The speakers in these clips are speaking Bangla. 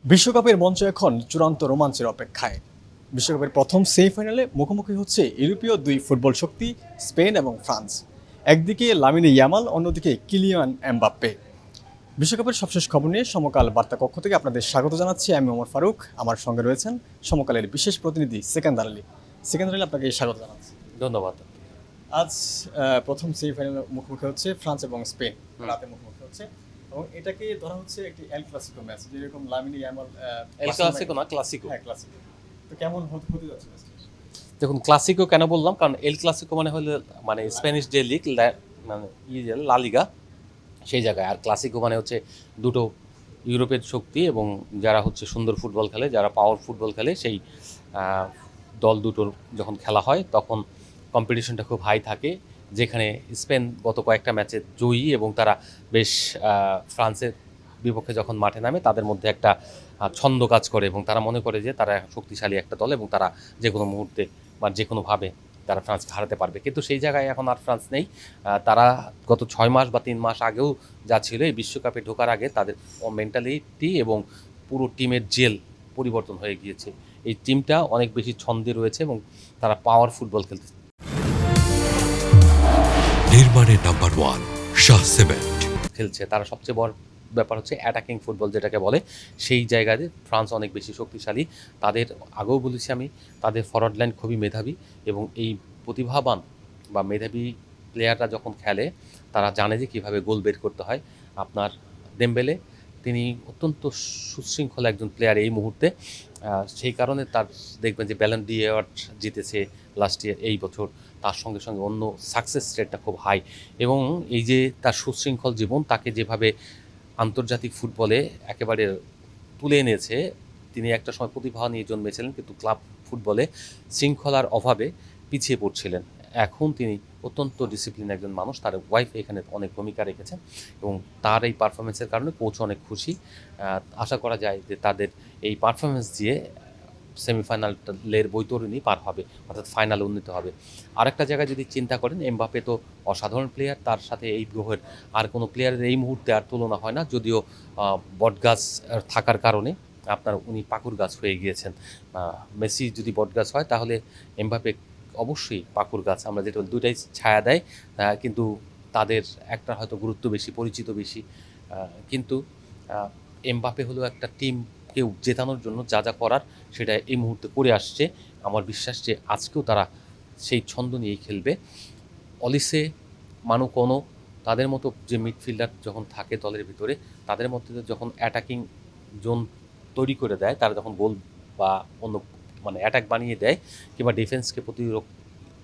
বিশ্বকাপের মঞ্চ এখন চূড়ান্ত রোমাঞ্চের অপেক্ষায়। বিশ্বকাপের প্রথম সেমিফাইনালে মুখোমুখি হচ্ছে ইউরোপীয় দুই ফুটবল শক্তি স্পেন এবং ফ্রান্স। একদিকে লামিনে ইয়ামাল, অন্যদিকে কিলিয়ান এমবাপ্পে। বিশ্বকাপের সবশেষ খবর নিয়ে সমকাল বার্তা কক্ষ থেকে আপনাদের স্বাগত জানাচ্ছি। আমি ওমর ফারুক। আমার সঙ্গে রয়েছেন সমকালের বিশেষ প্রতিনিধি সেকেন্দার আলী। সেকেন্দার আলী, আপনাকে স্বাগত জানাচ্ছি। ধন্যবাদ। আজ প্রথম সেমিফাইনালে মুখোমুখি হচ্ছে ফ্রান্স এবং স্পেন, রাতে মুখোমুখি হচ্ছে এবং এটাকে ধরা হচ্ছে একটি এল ক্লাসিকো ম্যাচ, যেরকম লামিনে ইয়ামাল এল ক্লাসিকো না, ক্লাসিকো। হ্যাঁ, ক্লাসিকো। তো কেমন হতে যাচ্ছে ম্যাচটা? দেখুন, ক্লাসিকো কেন বললাম, কারণ এল ক্লাসিকো মানে হলো মানে স্প্যানিশ যে লিগ, মানে লা লিগা, সেই জায়গায়। আর ক্লাসিকো মানে হচ্ছে দুটো ইউরোপের শক্তি এবং যারা হচ্ছে সুন্দর ফুটবল খেলে, যারা পাওয়ার ফুটবল খেলে, সেই দল দুটোর যখন খেলা হয় তখন কম্পিটিশনটা খুব হাই থাকে। যেখানে স্পেন গত কয়েকটা ম্যাচে জয়ী এবং তারা বেশ ফ্রান্সের বিপক্ষে যখন মাঠে নামে তাদের মধ্যে একটা ছন্দ কাজ করে এবং তারা মনে করে যে তারা শক্তিশালী একটা দল এবং তারা যে কোনো মুহূর্তে বা যে কোনোভাবে তারা ফ্রান্সকে হারাতে পারবে। কিন্তু সেই জায়গায় এখন আর ফ্রান্স নেই। তারা গত 6 মাস বা 3 মাস আগেও যা ছিল, এই বিশ্বকাপে ঢোকার আগে তাদের মেন্টালিটি এবং পুরো টিমের জেল পরিবর্তন হয়ে গিয়েছে। এই টিমটা অনেক বেশি ছন্দে রয়েছে এবং তারা পাওয়ার ফুটবল খেলতে নির্মাণের নাম্বার 1 শাহ সিমেন্ট খেলছে। তারা সবচেয়ে বড় ব্যাপার হচ্ছে অ্যাটাকিং ফুটবল যেটাকে বলে, সেই জায়গাতে ফ্রান্স অনেক বেশি শক্তিশালী। তাদের আগেও বলেছি আমি, তাদের ফরওয়ার্ড লাইন খুবই মেধাবী এবং এই প্রতিভাবান বা মেধাবী প্লেয়াররা যখন খেলে তারা জানে যে কীভাবে গোল বের করতে হয়। আপনার দেমবেলে, তিনি অত্যন্ত সুশৃঙ্খল একজন প্লেয়ার এই মুহূর্তে। সেই কারণে তার দেখবেন যে ব্যালন ডি অ্যাওয়ার্ড জিতেছে লাস্ট ইয়ার, এই বছর। তার সঙ্গে সঙ্গে অন্য সাকসেস রেটটা খুব হাই এবং এই যে তার সুশৃঙ্খল জীবন তাকে যেভাবে আন্তর্জাতিক ফুটবলে একেবারে তুলে এনেছে। তিনি একটা সময় প্রতিভা নিয়ে জন্মেছিলেন, কিন্তু ক্লাব ফুটবলে শৃঙ্খলার অভাবে পিছিয়ে পড়ছিলেন। এখন তিনি অত্যন্ত ডিসিপ্লিন একজন মানুষ। তার ওয়াইফ এখানে অনেক ভূমিকা রেখেছেন এবং তার এই পারফরমেন্সের কারণে কোচ অনেক খুশি। আশা করা যায় যে তাদের এই পারফরমেন্স দিয়ে সেমিফাইনালের বৈতরণী পার হবে, অর্থাৎ ফাইনালে উন্নীত হবে। আরেকটা জায়গায় যদি চিন্তা করেন, এমবাপ্পে তো অসাধারণ প্লেয়ার, তার সাথে এই গ্রহের আর কোনো প্লেয়ারের এই মুহূর্তে আর তুলনা হয় না। যদিও বটগাছ থাকার কারণে আপনার উনি পাকুর গাছ হয়ে গিয়েছেন। মেসি যদি বটগাছ হয় তাহলে এমবাপ্পে অবশ্যই পাকুর গাছ। আমরা যেটা দুটাই ছায়া দেয়, কিন্তু তাদের একটা হয়তো গুরুত্ব বেশি, পরিচিত বেশি। কিন্তু এমবাপ্পে হলো একটা টিমকে জেতানোর জন্য যা যা করার সেটা এই মুহূর্তে করে আসছে। আমার বিশ্বাস যে আজকেও তারা সেই ছন্দ নিয়েই খেলবে। অলিসে, মানু কোনো, তাদের মতো যে মিডফিল্ডার যখন থাকে দলের ভিতরে, তাদের মধ্যে যখন অ্যাটাকিং জোন তৈরি করে দেয়, তারা যখন গোল বা অন্য মানে অ্যাটাক বানিয়ে দেয় কিংবা ডিফেন্সকে প্রতিরোধ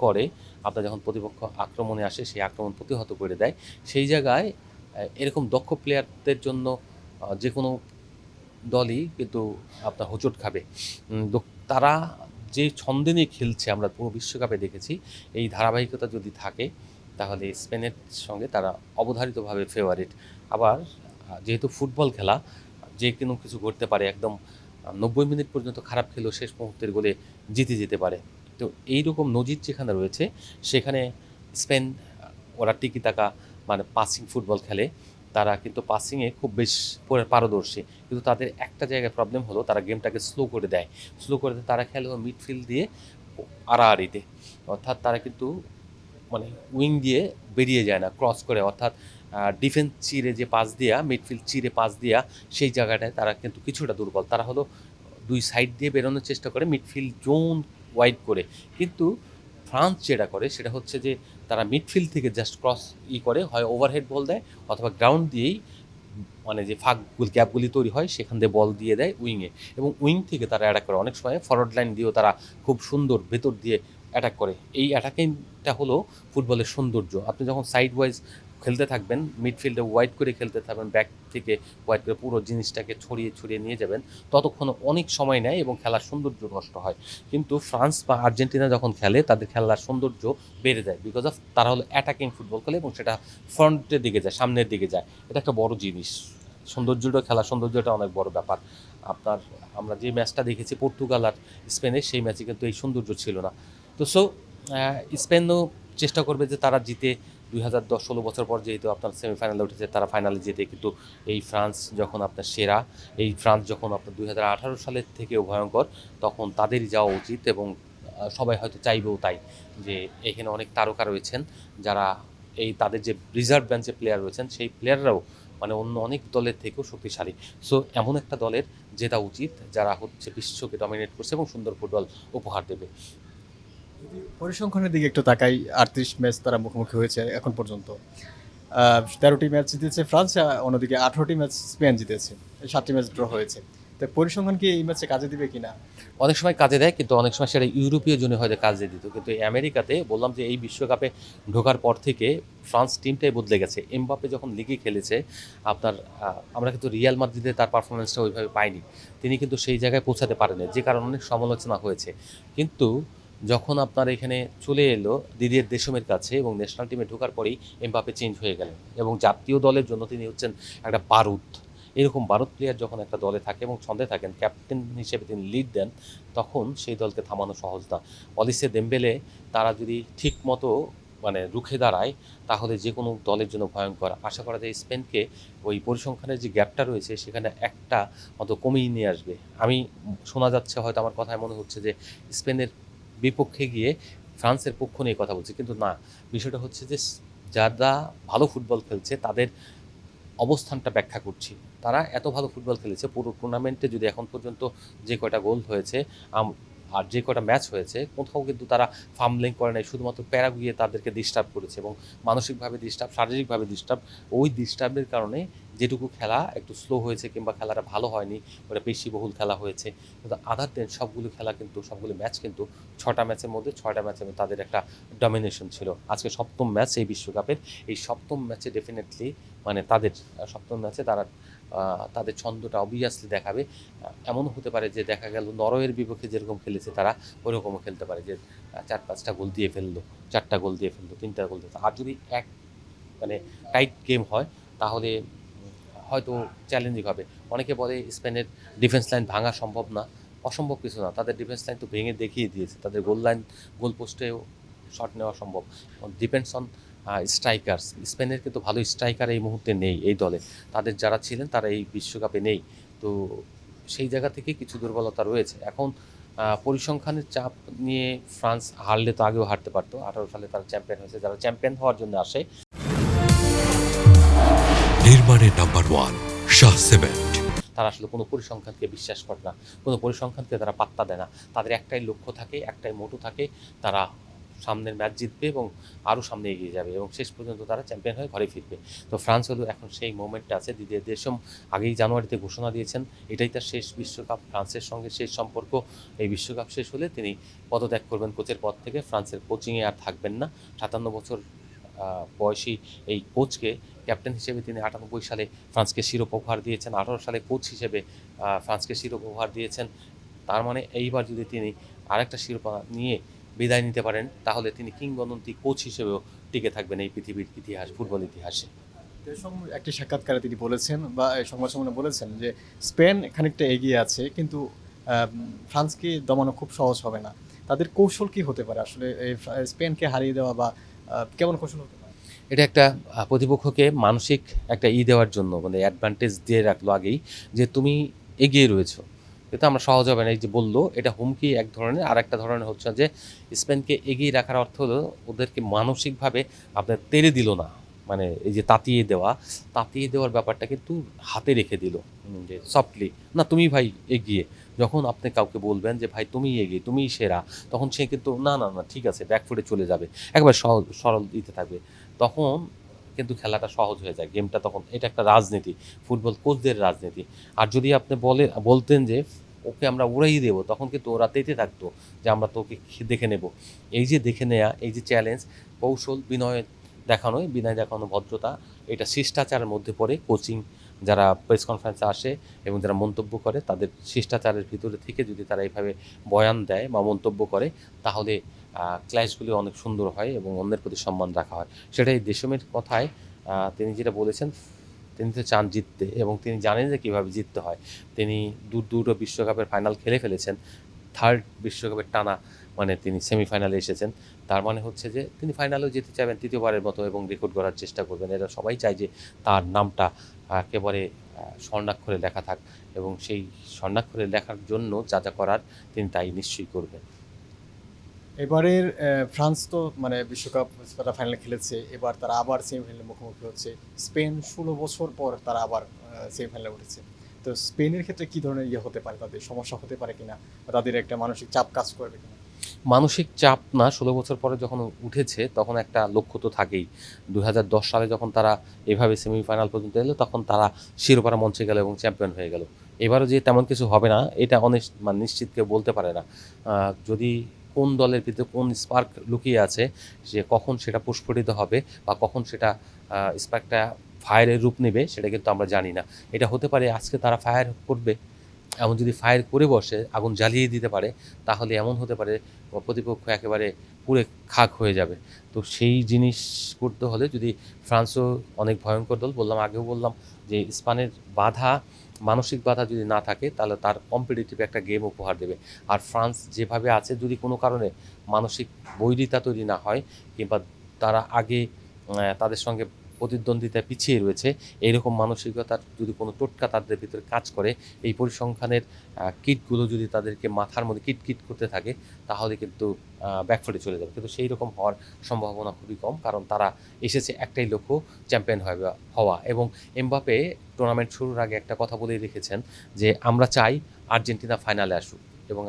করে, আপনার যখন প্রতিপক্ষ আক্রমণে আসে সেই আক্রমণ প্রতিহত করে দেয়, সেই জায়গায় এরকম দক্ষ প্লেয়ারদের জন্য যে কোনো দলই কিন্তু আপনার হোঁচট খাবে। তারা যে ছন্দে নিয়ে খেলছে আমরা পুরো বিশ্বকাপে দেখেছি, এই ধারাবাহিকতা যদি থাকে তাহলে স্পেনের সঙ্গে তারা অবধারিতভাবে ফেভারিট। আবার যেহেতু ফুটবল খেলা, যে কোনো কিছু ঘটতে পারে। একদম 90 মিনিট পর্যন্ত খারাপ খেলেও শেষ মুহূর্তের গোলে জিতে যেতে পারে। তো এইরকম নজির যেখানে রয়েছে সেখানে স্পেন, ওরা টিকি টাকা মানে পাসিং ফুটবল খেলে, তারা কিন্তু পাসিংয়ে খুব বেশ পারদর্শী। কিন্তু তাদের একটা জায়গায় প্রবলেম হলো, তারা গেমটাকে স্লো করে দেয়। তারা খেলে মিডফিল্ড দিয়ে আড়াআড়িতে, অর্থাৎ তারা কিন্তু মানে উইং দিয়ে বেরিয়ে যায় না ক্রস করে, অর্থাৎ ডিফেন্স চিরে যে পাস দিয়া, মিডফিল্ড চিরে পাস দিয়া, সেই জায়গাটায় তারা কিন্তু কিছুটা দুর্বল। তারা হলো দুই সাইড দিয়ে বেরোনোর চেষ্টা করে মিডফিল্ড জোন ওয়াইড করে। কিন্তু ফ্রান্স যেটা করে সেটা হচ্ছে যে তারা মিডফিল্ড থেকে জাস্ট ক্রস করে, হয় ওভারহেড বল দেয় অথবা গ্রাউন্ড দিয়েই মানে যে ফাঁকগুলি গ্যাপগুলি তৈরি হয় সেখান দিয়ে বল দিয়ে দেয় উইংয়ে, এবং উইং থেকে তারা অ্যাটাক করে। অনেক সময় ফরওয়ার্ড লাইন দিয়েও তারা খুব সুন্দর ভেতর দিয়ে অ্যাটাক করে। এই অ্যাটাকিংটা হলো ফুটবলের সৌন্দর্য। আপনি যখন সাইড ওয়াইজ খেলতে থাকবেন, মিডফিল্ডে ওয়াইড করে খেলতে থাকবেন, ব্যাক থেকে ওয়াইড করে পুরো জিনিসটাকে ছড়িয়ে ছড়িয়ে নিয়ে যাবেন, ততক্ষণ অনেক সময় নেয় এবং খেলার সৌন্দর্য নষ্ট হয়। কিন্তু ফ্রান্স বা আর্জেন্টিনা যখন খেলে তাদের খেলার সৌন্দর্য বেড়ে যায়, বিকজ অফ তারা হলো অ্যাটাকিং ফুটবল খেলে এবং সেটা ফ্রন্টের দিকে যায়, সামনের দিকে যায়। এটা একটা বড় জিনিস। সৌন্দর্যটা, খেলার সৌন্দর্যটা অনেক বড় ব্যাপার। আপনার আমরা যে ম্যাচটা দেখেছি পর্তুগাল আর স্পেনের, সেই ম্যাচে কিন্তু এই সৌন্দর্য ছিল না। তো স্পেনও চেষ্টা করবে যে তারা জিতে 2010-16 বছর পর যেহেতু আপনার সেমিফাইনালে উঠেছে, তারা ফাইনালে যেতে কিন্তু এই ফ্রান্স যখন আপনার সেরা, এই ফ্রান্স যখন আপনার 2018 সালের থেকেও ভয়ঙ্কর, তখন তাদেরই যাওয়া উচিত। এবং সবাই হয়তো চাইবেও তাই, যে এখানে অনেক তারকা রয়েছেন যারা এই তাদের যে রিজার্ভ বেঞ্চে প্লেয়ার রয়েছেন সেই প্লেয়াররাও মানে অন্য অনেক দলের থেকেও শক্তিশালী। সো এমন একটা দলের জেতা উচিত যারা হচ্ছে বিশ্বকে ডমিনেট করছে এবং সুন্দর ফুটবল উপহার দেবে। যদি পরিসংখ্যানের দিকে একটু তাকাই, 38 ম্যাচ তারা মুখোমুখি হয়েছে এখন পর্যন্ত। 13টি ম্যাচ জিতেছে ফ্রান্স, অন্যদিকে 18টি ম্যাচ স্পেন জিতেছে, 7টি ম্যাচ ড্র হয়েছে। তো পরিসংখ্যান কি এই ম্যাচে কাজে দিবে কিনা? অনেক সময় কাজে দেয়, কিন্তু অনেক সময় সেটা ইউরোপীয় জন্য হয়তো কাজে দিত, কিন্তু এই আমেরিকাতে বললাম যে এই বিশ্বকাপে ঢোকার পর থেকে ফ্রান্স টিমটাই বদলে গেছে। এমবাপ্পে যখন লিগে খেলেছে আপনার, আমরা কিন্তু রিয়াল মাদ্রিদে তার পারফরমেন্সটা ওইভাবে পাইনি, তিনি কিন্তু সেই জায়গায় পৌঁছাতে পারেনি, যে কারণে অনেক সমালোচনা হয়েছে। কিন্তু যখন আপনার এখানে চলে এলো দিদিয়ের দেশমের কাছে এবং ন্যাশনাল টিমে ঢোকার পরেই এমবাপ্পে চেঞ্জ হয়ে গেলেন, এবং জাতীয় দলের জন্য তিনি হচ্ছেন একটা বারুদ। এরকম বারুদ প্লেয়ার যখন একটা দলে থাকে এবং ছন্দে থাকেন, ক্যাপ্টেন হিসেবে তিনি লিড দেন, তখন সেই দলকে থামানো সহজ না। অলিসে দেমবেলে তারা যদি ঠিক মতো মানে রুখে দাঁড়ায়, তাহলে যে কোনো দলের জন্য ভয়ঙ্কর। আশা করা যায় স্পেনকে ওই পরিসংখ্যানের যে গ্যাপটা রয়েছে সেখানে একটা মতো কমিয়ে নিয়ে আসবে। আমি শোনা যাচ্ছে, হয়তো আমার কথায় মনে হচ্ছে যে স্পেনের বিপক্ষে গিয়ে ফ্রান্সের পক্ষ নিয়ে কথা বলছে, কিন্তু না, বিষয়টা হচ্ছে যে যারা ভালো ফুটবল খেলছে তাদের অবস্থানটা ব্যাখ্যা করছি। তারা এত ভালো ফুটবল খেলেছে, পুরো টুর্নামেন্টে যদি এখন পর্যন্ত যে কয়টা গোল হয়েছে আর যে কয়টা ম্যাচ হয়েছে, কোথাও কিন্তু তারা ফাম্বলিং করে নাই, শুধুমাত্র প্যারাগুয়ে তাদেরকে ডিস্টার্ব করেছে, এবং মানসিকভাবে ডিস্টার্ব, শারীরিকভাবে ডিস্টার্ব। ওই ডিস্টার্বের কারণে যেটুকু খেলা একটু স্লো হয়েছে কিংবা খেলাটা ভালো হয়নি, ওটা পেশিবহুল খেলা হয়েছে, কিন্তু আদার দেন সবগুলো খেলা কিন্তু, সবগুলো ম্যাচ কিন্তু 6টা ম্যাচের মধ্যে 6টা ম্যাচে তাদের একটা ডমিনেশন ছিল। আজকে সপ্তম ম্যাচ এই বিশ্বকাপের, এই সপ্তম ম্যাচে ডেফিনেটলি মানে তাদের সপ্তম ম্যাচে তারা তাদের ছন্দটা অবভিয়াসলি দেখাবে। এমনও হতে পারে যে দেখা গেল নরওয়ের বিপক্ষে যেরকম খেলেছে তারা ওইরকমও খেলতে পারে, যে 4-5টা গোল দিয়ে ফেললো, 4টা গোল দিয়ে ফেললো, 3টা গোল দিয়ে। আর যদি এক মানে টাইট গেম হয় তাহলে হয়তো চ্যালেঞ্জিং হবে। অনেকে বলে স্পেনের ডিফেন্স লাইন ভাঙা সম্ভব না, অসম্ভব কিছু না, তাদের ডিফেন্স লাইন তো ভেঙে দেখিয়ে দিয়েছে, তাদের গোল লাইন, গোল পোস্টেও শট নেওয়া সম্ভব। Depends on strikers. স্পেনের কিন্তু ভালো স্ট্রাইকার এই মুহূর্তে নেই এই দলে, তাদের যারা ছিলেন তারা এই বিশ্বকাপে নেই। তো সেই জায়গা থেকে কিছু দুর্বলতা রয়েছে। এখন পরিসংখ্যানের চাপ নিয়ে ফ্রান্স হারলে তো আগেও হারতে পারতো, 18 সালে তারা চ্যাম্পিয়ন হয়েছে, যারা চ্যাম্পিয়ন হওয়ার জন্য আসে। নির্মাণে নাম্বার 1 শাহ সিমেন্ট। তারা আসলে কোনো পরিসংখ্যানকে বিশ্বাস করে না, কোনো পরিসংখ্যানকে তারা পাত্তা দেয় না। তাদের একটাই লক্ষ্য থাকে, একটাই মোটো থাকে, তারা সামনের ম্যাচ জিতবে এবং আরও সামনে এগিয়ে যাবে এবং শেষ পর্যন্ত তারা চ্যাম্পিয়ন হয়ে ঘরে ফিরবে। তো ফ্রান্স হলো এখন সেই মোমেন্টটা আছে। দিদিয়ের দেশম আগেই জানুয়ারিতে ঘোষণা দিয়েছেন এটাই তার শেষ বিশ্বকাপ, ফ্রান্সের সঙ্গে শেষ সম্পর্ক। এই বিশ্বকাপ শেষ হলে তিনি পদত্যাগ করবেন কোচের পদ থেকে, ফ্রান্সের কোচিংয়ে আর থাকবেন না। 57 বছর বয়সী এই কোচকে ক্যাপ্টেন হিসেবে তিনি 98 সালে ফ্রান্সকে শিরোপা উপহার দিয়েছেন, 18 সালে কোচ হিসেবে ফ্রান্সকে শিরোপা উপহার দিয়েছেন। তার মানে এইবার যদি তিনি আরেকটা শিরোপা নিয়ে বিদায় নিতে পারেন, তাহলে তিনি কিংবদন্তি কোচ হিসেবেও টিকে থাকবেন এই পৃথিবীর ইতিহাস, ফুটবল ইতিহাসে। দেশম একটি সাক্ষাৎকারে তিনি বলেছেন বা এই সংবাদ সম্মেলনে বলেছেন যে স্পেন খানিকটা এগিয়ে আছে, কিন্তু ফ্রান্সকে দমানো খুব সহজ হবে না। তাদের কৌশল কি হতে পারে আসলে এই স্পেনকে হারিয়ে দেওয়া, বা কেমন কৌশল হতে পারে? এটা একটা প্রতিপক্ষকে মানসিক একটা দেওয়ার জন্য মানে অ্যাডভান্টেজ দিয়ে রাখলো আগেই, যে তুমি এগিয়ে রয়েছো, কিন্তু আমরা সহজ হবে না। এই যে বললো এটা হুমকি এক ধরনের, আর একটা ধরনের হচ্ছে যে স্পেনকে এগিয়ে রাখার অর্থ হলো ওদেরকে মানসিকভাবে আপনার তেড়ে দিল না, মানে এই যে তাতিয়ে দেওয়ার ব্যাপারটা কিন্তু হাতে রেখে দিল, যে সফটলি না তুমি ভাই এগিয়ে। যখন আপনি কাউকে বলবেন যে ভাই তুমি এগিয়ে, তুমিই সেরা, তখন সে কিন্তু না না না ঠিক আছে ব্যাকফুটে চলে যাবে, একবার সহজ সরল দিতে থাকবে। তখন কিন্তু খেলাটা সহজ হয়ে যায়, গেমটা তখন। এটা একটা রাজনীতি, ফুটবল কোচদের রাজনীতি। আর যদি আপনি বলতেন যে ওকে আমরা উড়াই দেবো, তখন কিন্তু ওরা তেতে থাকতো যে আমরা তোকে দেখে নেব। এই যে দেখে নেয়া, এই যে চ্যালেঞ্জ, কৌশল, বিনয় দেখানো, ভদ্রতা, এটা শিষ্টাচারের মধ্যে পড়ে। কোচিং যারা প্রেস কনফারেন্সে আসে এবং যারা মন্তব্য করে, তাদের শিষ্টাচারের ভিতরে থেকে যদি তারা এইভাবে বয়ান দেয় বা মন্তব্য করে, তাহলে ক্লাসগুলি অনেক সুন্দর হয় এবং অন্যের প্রতি সম্মান রাখা হয়। সেটাই দেশমের কথায় তিনি যেটা বলেছেন, তিনি তো চান জিততে এবং তিনি জানেন যে কীভাবে জিততে হয়। তিনি দুটো বিশ্বকাপের ফাইনাল খেলে ফেলেছেন, থার্ড বিশ্বকাপের টানা মানে তিনি সেমিফাইনালে এসেছেন, তার মানে হচ্ছে যে তিনি ফাইনালেও যেতে চাইবেন তৃতীয়বারের মতো এবং রেকর্ড গড়ার চেষ্টা করবেন। এরা সবাই চায় যে তার নামটা একেবারে স্বর্ণাক্ষরে লেখা থাক এবং সেই স্বর্ণাক্ষরে লেখার জন্য যা যা করার তিনি তাই নিশ্চয়ই করবেন। এবারের ফ্রান্স তো মানে বিশ্বকাপ ফাইনাল খেলেছে, এবার তারা আবার সেমিফাইনালে মুখোমুখি হচ্ছে। স্পেন 16 বছর পর তারা আবার সেমিফাইনালে উঠেছে। তো স্পেনের ক্ষেত্রে কি ধরনের ইয়ে হতে পারে, তাদের সমস্যা হতে পারে কিনা, বা তাদের একটা মানসিক চাপ কাজ করবে কিনা? মানসিক চাপ না, 16 বছর পরে যখন উঠেছে তখন একটা লক্ষ্য তো থাকেই। 2010 সালে যখন তারা এভাবে সেমিফাইনাল পর্যন্ত এলো তখন তারা শিরোপার মঞ্চে গেল এবং চ্যাম্পিয়ন হয়ে গেল। এবারও যে তেমন কিছু হবে না এটা অনেক মানে নিশ্চিত কেউ বলতে পারে না। যদি কোন দলের ভিতরে কোন স্পার্ক লুকিয়ে আছে, যে কখন সেটা প্রস্ফুটিত হবে বা কখন সেটা স্পার্কটা ফায়ারের রূপ নেবে সেটা কিন্তু আমরা জানি না। এটা হতে পারে আজকে তারা ফায়ার করবে, এমন যদি ফায়ার করে বসে আগুন জ্বালিয়ে দিতে পারে তাহলে এমন হতে পারে প্রতিপক্ষ একেবারে পুড়ে খাক হয়ে যাবে। তো সেই জিনিস করতে হলে যদি ফ্রান্সও অনেক ভয়ঙ্কর দল, বললাম আগেও বললাম যে স্পেনের বাধা, মানসিক বাধা যদি না থাকে তাহলে তার কম্পিটিটিভ একটা গেম উপহার দেবে। আর ফ্রান্স যেভাবে আছে যদি কোনো কারণে মানসিক বৈরিতা তৈরি না হয় কিংবা তারা আগে তাদের সঙ্গে প্রতিদ্বন্দ্বিতায় পিছিয়ে রয়েছে, এইরকম মানসিকতার যদি কোনো টোটকা তাদের ভিতরে কাজ করে, এই পরিসংখ্যানের কিটগুলো যদি তাদেরকে মাথার মধ্যে কিটকিট করতে থাকে তাহলে কিন্তু ব্যাকফুটে চলে যাবে। কিন্তু সেই রকম হওয়ার সম্ভাবনা খুবই কম, কারণ তারা এসেছে একটাই লক্ষ্য, চ্যাম্পিয়ন হওয়া। এবং এমবাপে টুর্নামেন্ট শুরুর আগে একটা কথা বলেই রেখেছেন যে আমরা চাই আর্জেন্টিনা ফাইনালে আসুক এবং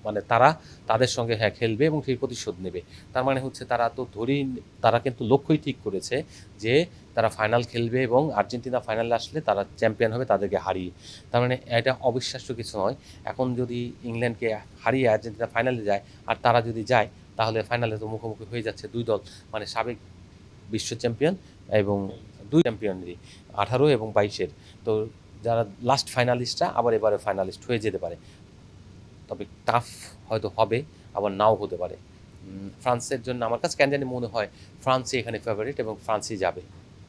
মানে তারা তাদের সঙ্গে খেলবে এবং সেই প্রতিশোধ নেবে। তার মানে হচ্ছে তারা তো ধরেই, তারা কিন্তু লক্ষ্যই ঠিক করেছে যে তারা ফাইনাল খেলবে এবং আর্জেন্টিনা ফাইনালে আসলে তারা চ্যাম্পিয়ন হবে তাদেরকে হারিয়ে। তার মানে এটা অবিশ্বাস্য কিছু নয়। এখন যদি ইংল্যান্ডকে হারিয়ে আর্জেন্টিনা ফাইনালে যায় আর তারা যদি যায় তাহলে ফাইনালে তো মুখোমুখি হয়ে যাচ্ছে দুই দল, মানে সাবেক বিশ্ব চ্যাম্পিয়ন এবং দুই চ্যাম্পিয়নেরই, 18 এবং 22-এর। তো যারা লাস্ট ফাইনালিস্টরা আবার এবারে ফাইনালিস্ট হয়ে যেতে পারে। তবে টাফ হয়তো হবে, আবার নাও হতে পারে। ফ্রান্সের জন্য আমার কাছে কেন জানি মনে হয় ফ্রান্সই এখানে ফেভারিট এবং ফ্রান্সই যাবে।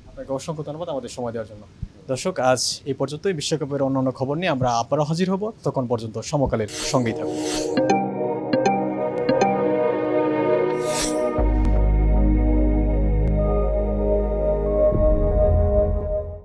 আপনাকে অসংখ্য ধন্যবাদ আমাদের সময় দেওয়ার জন্য। দর্শক, আজ এই পর্যন্তই। বিশ্বকাপের অন্যান্য খবর নিয়ে আমরা আবারও হাজির হব, তখন পর্যন্ত সমকালের সঙ্গেই থাকুন।